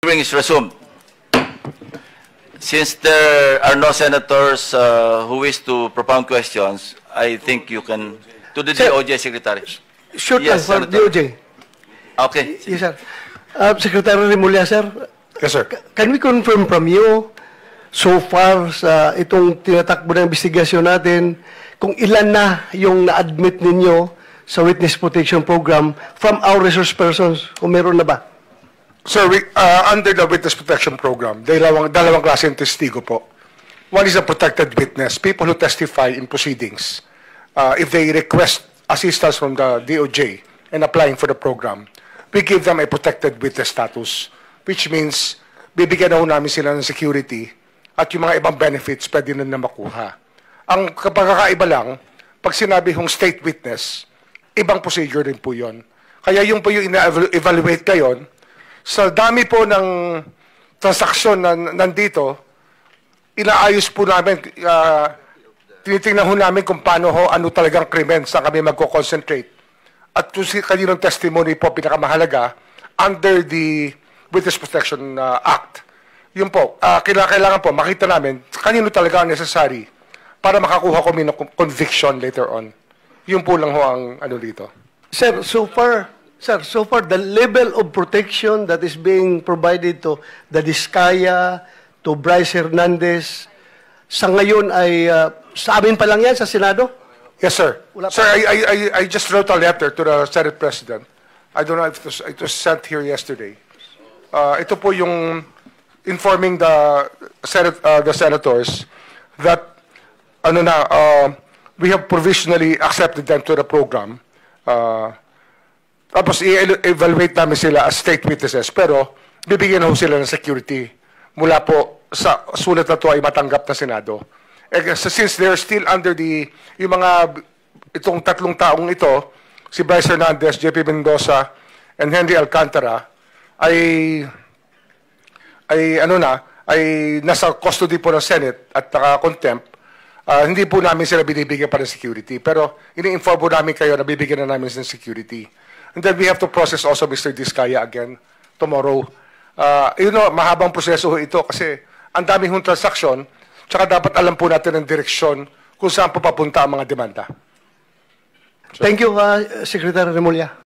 Hearing is resumed. Since there are no senators who wish to propound questions, I think you can to the Sir, DOJ Secretary. Short Yes, for Senator. DOJ. Okay. Yes, sir. Secretary Remulla, sir, Yes, sir. can we confirm from you, so far sa itong tinatakbo ng investigasyon natin, kung ilan na yung na-admit ninyo sa Witness Protection Program from our resource persons, kung meron na ba? Sir, under the Witness Protection Program, dalawang klase ng testigo po. One is a protected witness, people who testify in proceedings. If they request assistance from the DOJ in applying for the program, we give them a protected witness status, which means bibigyan na ho namin sila ng security at yung mga ibang benefits pwede na makuha. Ang pagkakaiba lang, pag sinabi hong state witness, ibang procedure din po yun. Kaya yung po yung ina-evaluate ngayon, sa dami po ng transaksyon na nandito, inaayos po namin, tinitingnan ho namin kung paano ho, ano talagang krimen, saan kami magko-concentrate. At kung kaninong testimony po pinakamahalaga, under the Witness Protection Act, yun po, kailangan po makita namin kanino talaga ang necessary para makakuha kami ng conviction later on. Yun po lang ho ang ano dito. Sir, so far, the level of protection that is being provided to the Diskaya, to Bryce Hernandez, sa ngayon ay, sa amin pa lang yan, sa Senado? Yes, sir. Wala pa. Sir, I just wrote a letter to the Senate President. I don't know if it was sent here yesterday. Ito po yung informing the senators that we have provisionally accepted them to the program. Tapos i-evaluate namin sila as state witnesses, pero bibigyan ho sila ng security mula po sa sulat na to ay matanggap na Senado. Since they're still under itong tatlong taong ito, si Bryce Hernandez, JP Mendoza, and Henry Alcantara, ay nasa custody po ng Senate at contempt, hindi po namin sila binibigyan pa ng security. Pero ini-inform po namin kayo na bibigyan na namin ng security. And then we have to process also Mr. Diskaya again tomorrow. Mahabang proseso ho ito kasi ang daming hong transaksyon, tsaka dapat alam po natin ang direksyon kung saan po papunta ang mga demanda. Thank you, Secretary Remulla.